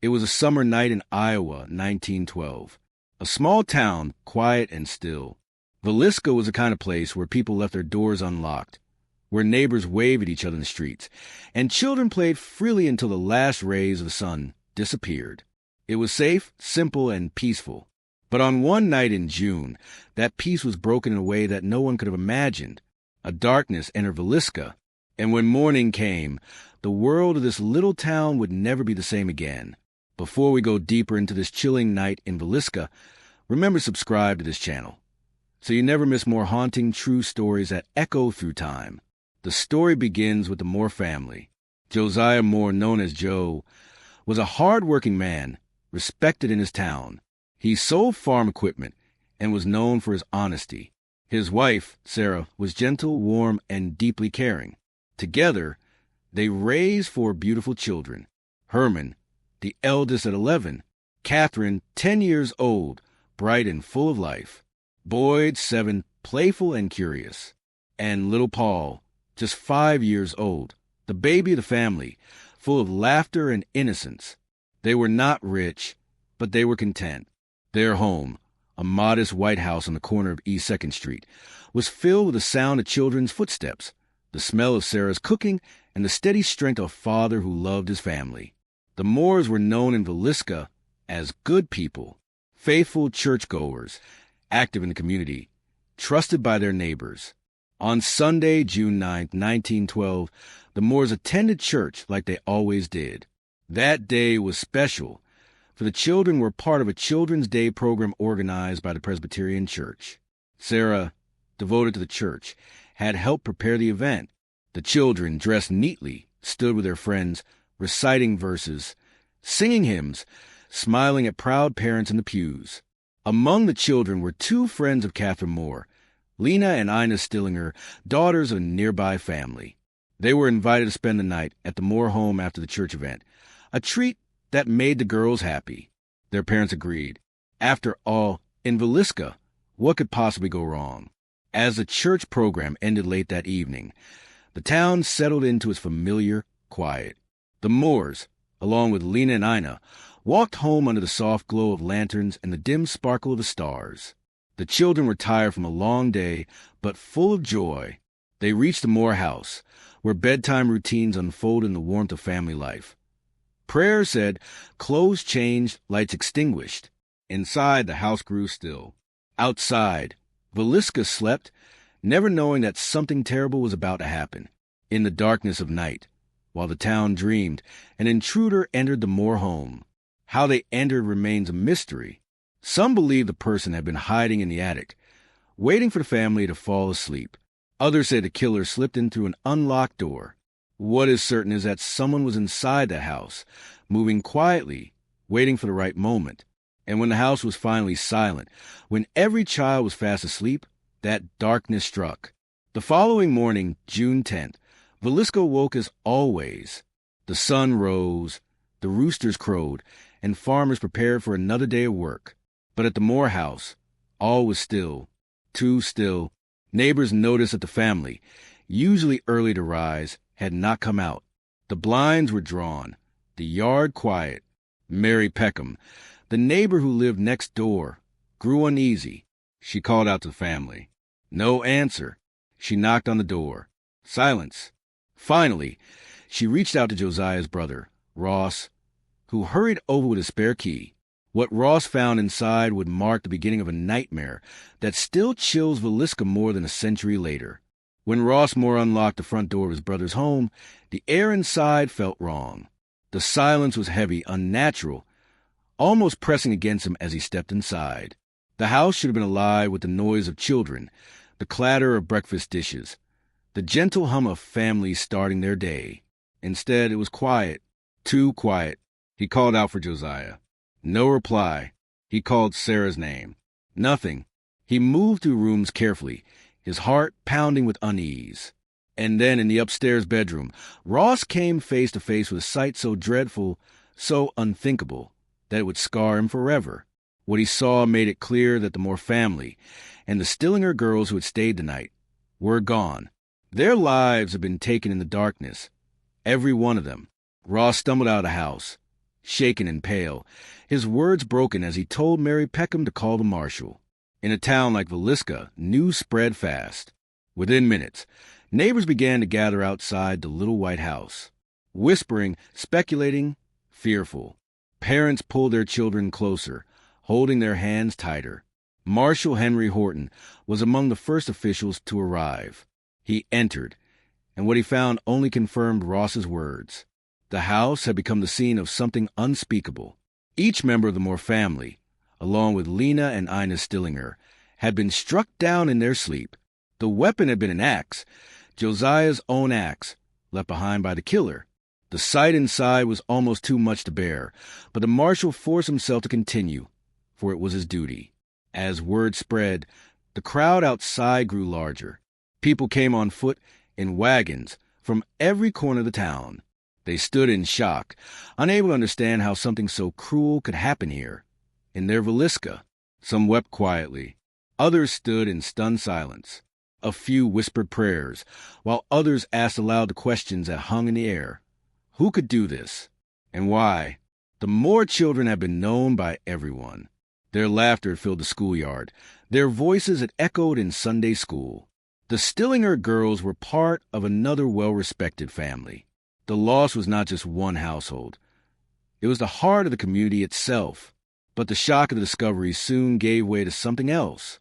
It was a summer night in Iowa, 1912. A small town, quiet and still. Villisca was the kind of place where people left their doors unlocked, where neighbors waved at each other in the streets, and children played freely until the last rays of the sun disappeared. It was safe, simple, and peaceful. But on one night in June, that peace was broken in a way that no one could have imagined. A darkness entered Villisca, and when morning came, the world of this little town would never be the same again. Before we go deeper into this chilling night in Villisca, remember to subscribe to this channel, so you never miss more haunting true stories that echo through time. The story begins with the Moore family. Josiah Moore, known as Joe, was a hard-working man, respected in his town. He sold farm equipment and was known for his honesty. His wife, Sarah, was gentle, warm, and deeply caring. Together, they raised 4 beautiful children. Herman, the eldest at 11, Catherine, 10 years old, bright and full of life, Boyd, 7, playful and curious, and little Paul, just 5 years old, the baby of the family, full of laughter and innocence. They were not rich, but they were content. Their home, a modest white house on the corner of East 2nd Street, was filled with the sound of children's footsteps, the smell of Sarah's cooking, and the steady strength of a father who loved his family. The Moores were known in Villisca as good people, faithful churchgoers, active in the community, trusted by their neighbors. On Sunday, June 9, 1912, the Moores attended church like they always did. That day was special, for the children were part of a Children's Day program organized by the Presbyterian Church. Sarah, devoted to the church, had helped prepare the event. The children, dressed neatly, stood with their friends, reciting verses, singing hymns, smiling at proud parents in the pews. Among the children were 2 friends of Catherine Moore, Lena and Ina Stillinger, daughters of a nearby family. They were invited to spend the night at the Moore home after the church event, a treat that made the girls happy. Their parents agreed. After all, in Villisca, what could possibly go wrong? As the church program ended late that evening, the town settled into its familiar quiet. The Moores, along with Lena and Ina, walked home under the soft glow of lanterns and the dim sparkle of the stars. The children were tired from a long day, but full of joy. They reached the Moore house, where bedtime routines unfolded in the warmth of family life. Prayer said, clothes changed, lights extinguished. Inside, the house grew still. Outside, Villisca slept, never knowing that something terrible was about to happen. In the darkness of night, while the town dreamed, an intruder entered the Moore home. How they entered remains a mystery. Some believe the person had been hiding in the attic, waiting for the family to fall asleep. Others say the killer slipped in through an unlocked door. What is certain is that someone was inside the house, moving quietly, waiting for the right moment. And when the house was finally silent, when every child was fast asleep, that darkness struck. The following morning, June 10th, Villisca woke as always. The sun rose, the roosters crowed, and farmers prepared for another day of work. But at the Moore house, all was still, too still. Neighbors noticed that the family, usually early to rise, had not come out. The blinds were drawn, the yard quiet. Mary Peckham, the neighbor who lived next door, grew uneasy. She called out to the family. No answer. She knocked on the door. Silence. Finally, she reached out to Josiah's brother, Ross, who hurried over with a spare key. What Ross found inside would mark the beginning of a nightmare that still chills Villisca more than a century later. When Ross Moore unlocked the front door of his brother's home, the air inside felt wrong. The silence was heavy, unnatural, almost pressing against him as he stepped inside. The house should have been alive with the noise of children, the clatter of breakfast dishes, the gentle hum of families starting their day. Instead, it was quiet, too quiet. He called out for Josiah. No reply. He called Sarah's name. Nothing. He moved through rooms carefully, his heart pounding with unease. And then in the upstairs bedroom, Ross came face to face with a sight so dreadful, so unthinkable, that it would scar him forever. What he saw made it clear that the Moore family and the Stillinger girls who had stayed the night were gone. Their lives had been taken in the darkness. Every one of them. Ross stumbled out of the house, shaken and pale, his words broken as he told Mary Peckham to call the marshal. In a town like Villisca, news spread fast. Within minutes, neighbors began to gather outside the little white house, whispering, speculating, fearful. Parents pulled their children closer, holding their hands tighter. Marshal Henry Horton was among the first officials to arrive. He entered, and what he found only confirmed Ross's words. The house had become the scene of something unspeakable. Each member of the Moore family, along with Lena and Ina Stillinger, had been struck down in their sleep. The weapon had been an axe, Josiah's own axe, left behind by the killer. The sight inside was almost too much to bear, but the marshal forced himself to continue, for it was his duty. As word spread, the crowd outside grew larger. People came on foot in wagons from every corner of the town. They stood in shock, unable to understand how something so cruel could happen here. In their Villisca, some wept quietly. Others stood in stunned silence. A few whispered prayers, while others asked aloud the questions that hung in the air. Who could do this? And why? The Moore children had been known by everyone. Their laughter had filled the schoolyard. Their voices had echoed in Sunday school. The Stillinger girls were part of another well-respected family. The loss was not just one household. It was the heart of the community itself. But the shock of the discovery soon gave way to something else.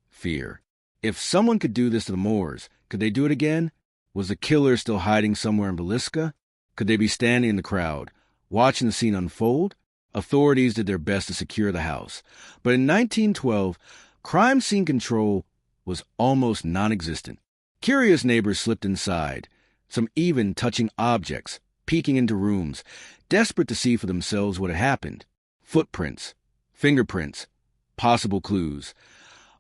Fear. If someone could do this to the Moores, could they do it again? Was the killer still hiding somewhere in Villisca? Could they be standing in the crowd, watching the scene unfold? Authorities did their best to secure the house. But in 1912, crime scene control was almost non-existent. Curious neighbors slipped inside, some even touching objects, peeking into rooms, desperate to see for themselves what had happened. Footprints, fingerprints, possible clues.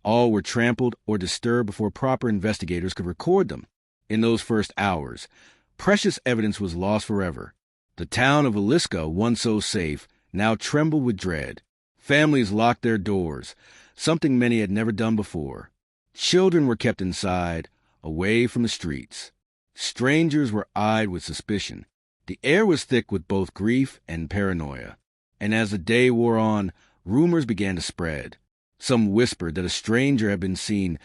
All were trampled or disturbed before proper investigators could record them. In those first hours, precious evidence was lost forever. The town of Villisca, once so safe, now trembled with dread. Families locked their doors, something many had never done before. Children were kept inside, away from the streets. Strangers were eyed with suspicion. The air was thick with both grief and paranoia. And as the day wore on, rumors began to spread. Some whispered that a stranger had been seen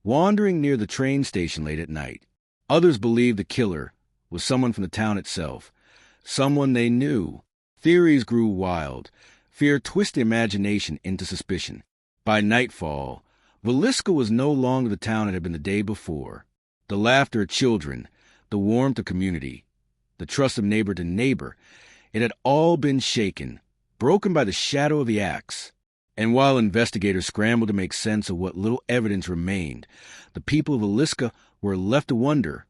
wandering near the train station late at night. Others believed the killer was someone from the town itself, someone they knew. Theories grew wild. Fear twisted imagination into suspicion. By nightfall, Villisca was no longer the town it had been the day before. The laughter of children, the warmth of community, the trust of neighbor to neighbor, it had all been shaken, broken by the shadow of the axe. And while investigators scrambled to make sense of what little evidence remained, the people of Villisca were left to wonder,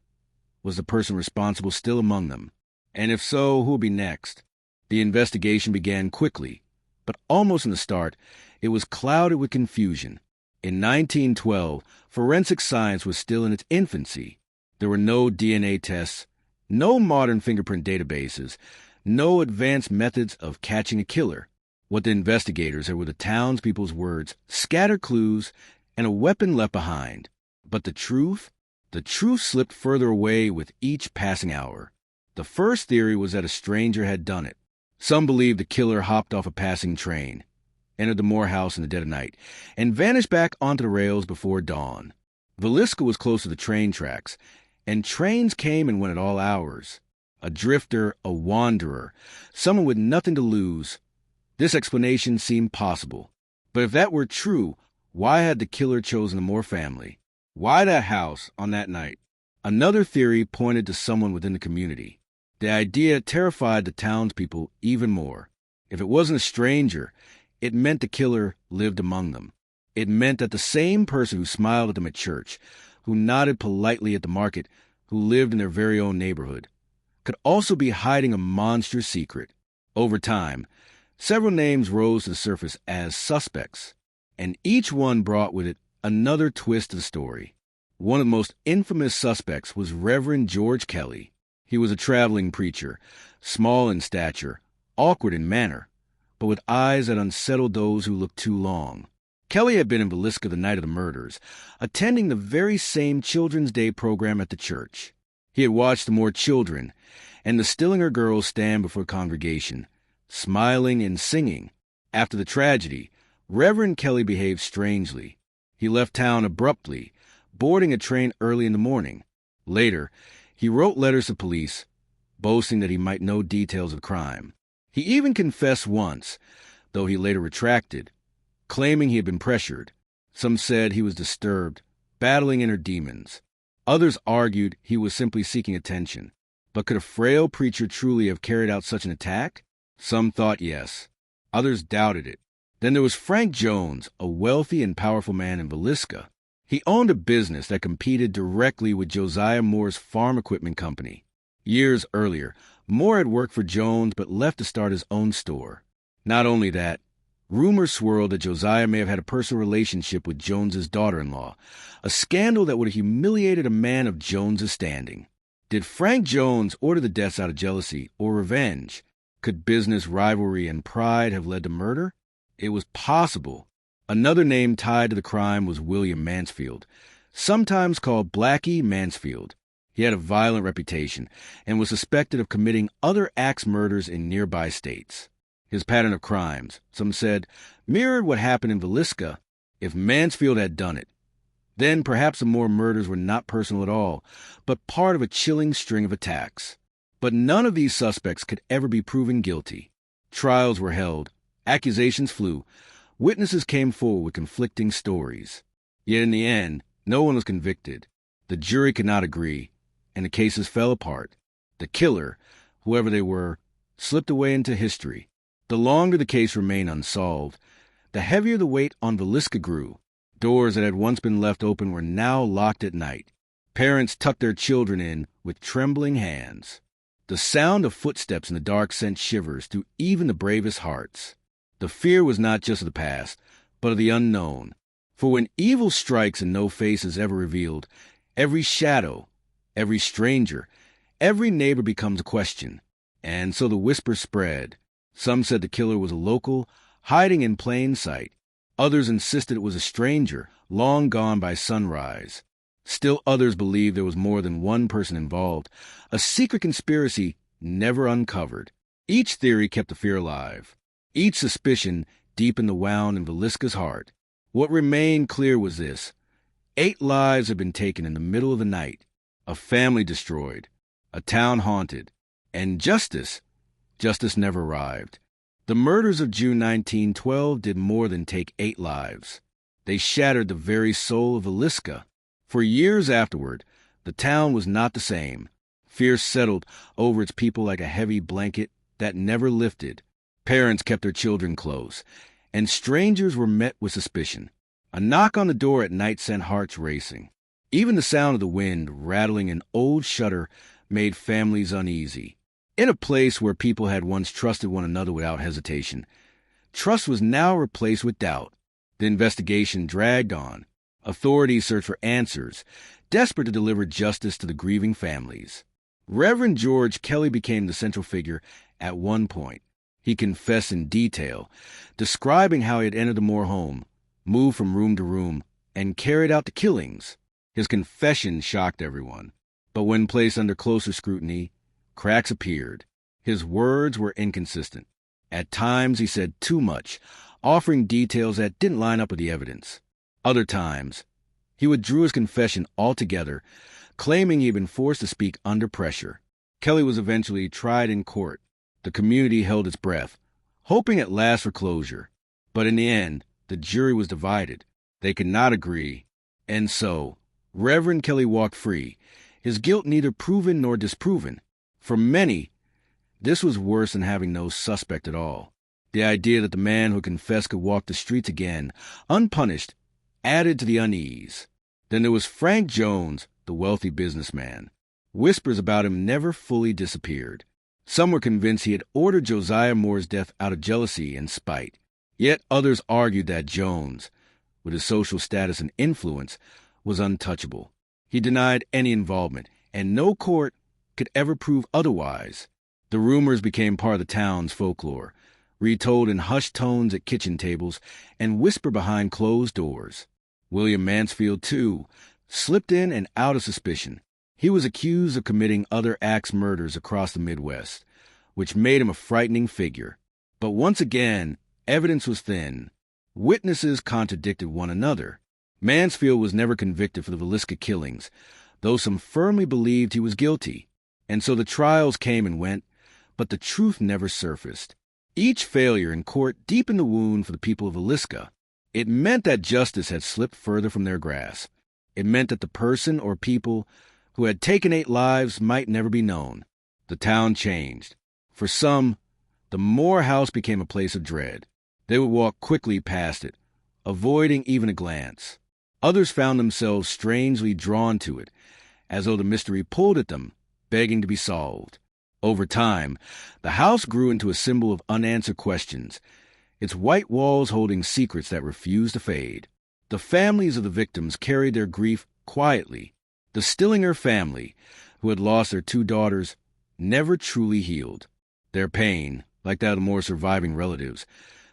was the person responsible still among them? And if so, who would be next? The investigation began quickly, but almost from the start, it was clouded with confusion. In 1912, forensic science was still in its infancy. There were no DNA tests, no modern fingerprint databases, no advanced methods of catching a killer. What the investigators had were the townspeople's words, scattered clues, and a weapon left behind. But the truth slipped further away with each passing hour. The first theory was that a stranger had done it. Some believed the killer hopped off a passing train, entered the Moore house in the dead of night, and vanished back onto the rails before dawn. Villisca was close to the train tracks, and trains came and went at all hours. A drifter, a wanderer, someone with nothing to lose. This explanation seemed possible. But if that were true, why had the killer chosen the Moore family? Why that house on that night? Another theory pointed to someone within the community. The idea terrified the townspeople even more. If it wasn't a stranger, it meant the killer lived among them. It meant that the same person who smiled at them at church, who nodded politely at the market, who lived in their very own neighborhood, could also be hiding a monstrous secret. Over time, several names rose to the surface as suspects, and each one brought with it another twist to the story. One of the most infamous suspects was Reverend George Kelly. He was a traveling preacher, small in stature, awkward in manner, but with eyes that unsettled those who looked too long. Kelly had been in Villisca the night of the murders, attending the very same Children's Day program at the church. He had watched the Moore children and the Stillinger girls stand before the congregation, smiling and singing. After the tragedy, Reverend Kelly behaved strangely. He left town abruptly, boarding a train early in the morning. Later, he wrote letters to police, boasting that he might know details of the crime. He even confessed once, though he later retracted, claiming he had been pressured. Some said he was disturbed, battling inner demons. Others argued he was simply seeking attention. But could a frail preacher truly have carried out such an attack? Some thought yes. Others doubted it. Then there was Frank Jones, a wealthy and powerful man in Villisca. He owned a business that competed directly with Josiah Moore's farm equipment company. Years earlier, Moore had worked for Jones but left to start his own store. Not only that, rumors swirled that Josiah may have had a personal relationship with Jones's daughter-in-law, a scandal that would have humiliated a man of Jones's standing. Did Frank Jones order the deaths out of jealousy or revenge? Could business rivalry and pride have led to murder? It was possible. Another name tied to the crime was William Mansfield, sometimes called Blackie Mansfield. He had a violent reputation and was suspected of committing other axe murders in nearby states. His pattern of crimes, some said, mirrored what happened in Villisca. If Mansfield had done it, then perhaps the Moore murders were not personal at all, but part of a chilling string of attacks. But none of these suspects could ever be proven guilty. Trials were held, accusations flew, witnesses came forward with conflicting stories. Yet in the end, no one was convicted. The jury could not agree, and the cases fell apart. The killer, whoever they were, slipped away into history. The longer the case remained unsolved, the heavier the weight on Villisca grew. Doors that had once been left open were now locked at night. Parents tucked their children in with trembling hands. The sound of footsteps in the dark sent shivers through even the bravest hearts. The fear was not just of the past, but of the unknown. For when evil strikes and no face is ever revealed, every shadow, every stranger, every neighbor becomes a question. And so the whisper spread. Some said the killer was a local, hiding in plain sight. Others insisted it was a stranger, long gone by sunrise. Still others believed there was more than one person involved, a secret conspiracy never uncovered. Each theory kept the fear alive. Each suspicion deepened the wound in Villisca's heart. What remained clear was this: 8 lives had been taken in the middle of the night, a family destroyed, a town haunted, and justice never arrived. The murders of June 1912 did more than take 8 lives. They shattered the very soul of Villisca. For years afterward, the town was not the same. Fear settled over its people like a heavy blanket that never lifted. Parents kept their children close, and strangers were met with suspicion. A knock on the door at night sent hearts racing. Even the sound of the wind rattling an old shutter made families uneasy. In a place where people had once trusted one another without hesitation, trust was now replaced with doubt. The investigation dragged on. Authorities searched for answers, desperate to deliver justice to the grieving families. Reverend George Kelly became the central figure at one point. He confessed in detail, describing how he had entered the Moore home, moved from room to room, and carried out the killings. His confession shocked everyone. But when placed under closer scrutiny, cracks appeared. His words were inconsistent. At times he said too much, offering details that didn't line up with the evidence. Other times, he withdrew his confession altogether, claiming he had been forced to speak under pressure. Kelly was eventually tried in court. The community held its breath, hoping at last for closure. But in the end, the jury was divided. They could not agree. And so, Reverend Kelly walked free, his guilt neither proven nor disproven. For many, this was worse than having no suspect at all. The idea that the man who confessed could walk the streets again, unpunished, added to the unease. Then there was Frank Jones, the wealthy businessman. Whispers about him never fully disappeared. Some were convinced he had ordered Josiah Moore's death out of jealousy and spite. Yet others argued that Jones, with his social status and influence, was untouchable. He denied any involvement, and no court could ever prove otherwise. The rumors became part of the town's folklore, retold in hushed tones at kitchen tables and whispered behind closed doors. William Mansfield, too, slipped in and out of suspicion. He was accused of committing other axe murders across the Midwest, which made him a frightening figure. But once again, evidence was thin. Witnesses contradicted one another. Mansfield was never convicted for the Villisca killings, though some firmly believed he was guilty. And so the trials came and went, but the truth never surfaced. Each failure in court deepened the wound for the people of Villisca. It meant that justice had slipped further from their grasp. It meant that the person or people who had taken 8 lives might never be known. The town changed. For some, the Moore house became a place of dread. They would walk quickly past it, avoiding even a glance. Others found themselves strangely drawn to it, as though the mystery pulled at them, begging to be solved. Over time, the house grew into a symbol of unanswered questions, its white walls holding secrets that refused to fade. The families of the victims carried their grief quietly. The Stillinger family, who had lost their 2 daughters, never truly healed. Their pain, like that of the more surviving relatives,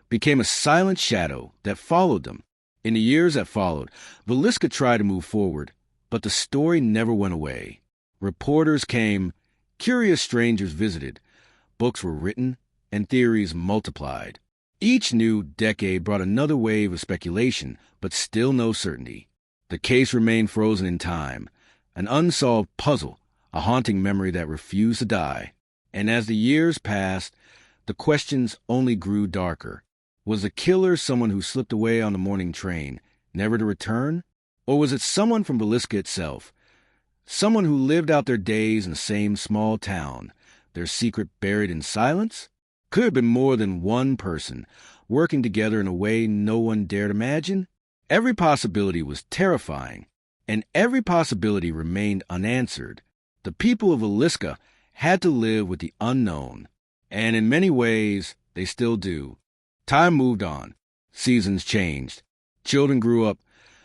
became a silent shadow that followed them. In the years that followed, Villisca tried to move forward, but the story never went away. Reporters came, curious strangers visited, books were written, and theories multiplied. Each new decade brought another wave of speculation, but still no certainty. The case remained frozen in time, an unsolved puzzle, a haunting memory that refused to die. And as the years passed, the questions only grew darker. Was the killer someone who slipped away on the morning train, never to return? Or was it someone from Villisca itself? Someone who lived out their days in the same small town, their secret buried in silence? Could have been more than one person, working together in a way no one dared imagine? Every possibility was terrifying, and every possibility remained unanswered. The people of Villisca had to live with the unknown, and in many ways, they still do. Time moved on. Seasons changed. Children grew up.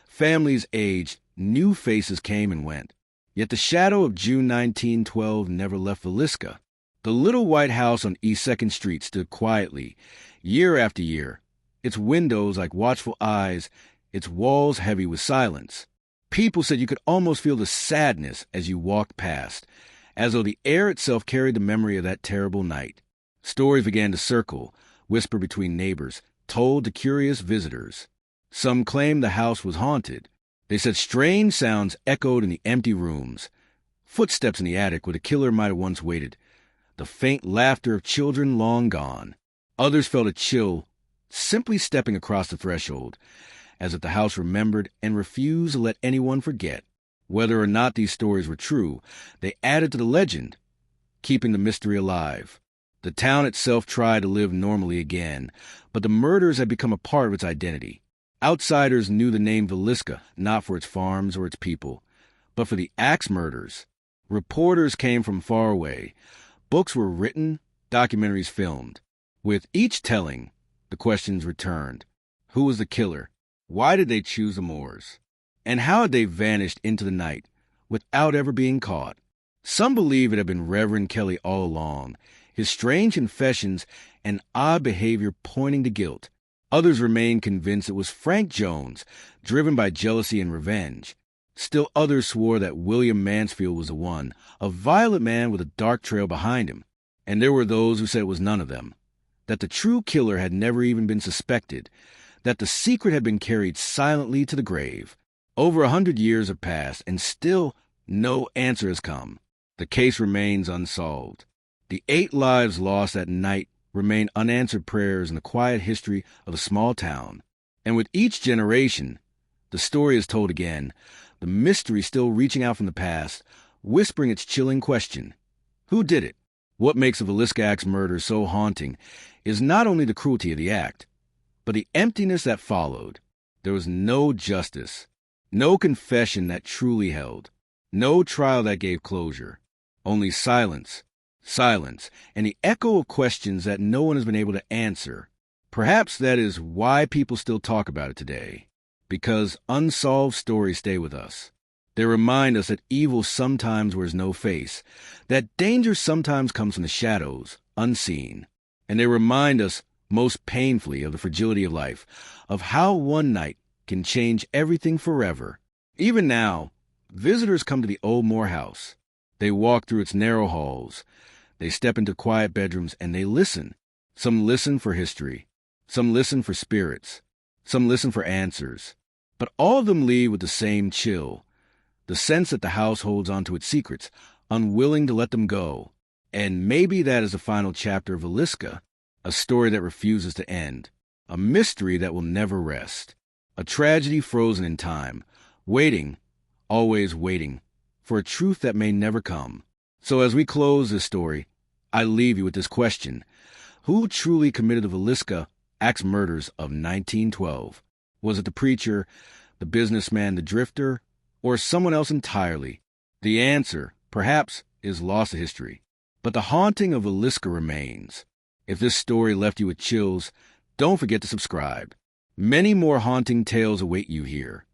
Families aged. New faces came and went. Yet the shadow of June 1912 never left Villisca. The little white house on East 2nd Street stood quietly, year after year, its windows like watchful eyes, its walls heavy with silence. People said you could almost feel the sadness as you walked past, as though the air itself carried the memory of that terrible night. Stories began to circle, whisper between neighbors, told to curious visitors. Some claimed the house was haunted. They said strange sounds echoed in the empty rooms, footsteps in the attic where the killer might have once waited, the faint laughter of children long gone. Others felt a chill simply stepping across the threshold, as if the house remembered and refused to let anyone forget. Whether or not these stories were true, they added to the legend, keeping the mystery alive. The town itself tried to live normally again, but the murders had become a part of its identity. Outsiders knew the name Villisca, not for its farms or its people, but for the Axe Murders. Reporters came from far away. Books were written, documentaries filmed. With each telling, the questions returned. Who was the killer? Why did they choose the Moores? And how had they vanished into the night without ever being caught? Some believe it had been Reverend Kelly all along, his strange confessions and odd behavior pointing to guilt. Others remained convinced it was Frank Jones, driven by jealousy and revenge. Still others swore that William Mansfield was the one, a violent man with a dark trail behind him. And there were those who said it was none of them, that the true killer had never even been suspected, that the secret had been carried silently to the grave. Over 100 years have passed, and still no answer has come. The case remains unsolved. The 8 lives lost that night remain unanswered prayers in the quiet history of a small town. And with each generation, the story is told again, the mystery still reaching out from the past, whispering its chilling question. Who did it? What makes the Villisca Axe Murders so haunting is not only the cruelty of the act, but the emptiness that followed. There was no justice, no confession that truly held, no trial that gave closure, only silence, and the echo of questions that no one has been able to answer. Perhaps that is why people still talk about it today, because unsolved stories stay with us. They remind us that evil sometimes wears no face, that danger sometimes comes from the shadows, unseen. And they remind us, most painfully, of the fragility of life, of how one night can change everything forever. Even now, visitors come to the old Moore house. They walk through its narrow halls. They step into quiet bedrooms and they listen. Some listen for history. Some listen for spirits. Some listen for answers. But all of them leave with the same chill, the sense that the house holds onto its secrets, unwilling to let them go. And maybe that is the final chapter of Villisca, a story that refuses to end, a mystery that will never rest, a tragedy frozen in time, waiting, always waiting, for a truth that may never come. So as we close this story, I leave you with this question. Who truly committed the Villisca Axe Murders of 1912? Was it the preacher, the businessman, the drifter, or someone else entirely? The answer, perhaps, is lost to history. But the haunting of Villisca remains. If this story left you with chills, don't forget to subscribe. Many more haunting tales await you here.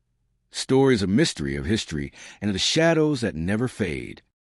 Stories of mystery, of history, and of the shadows that never fade.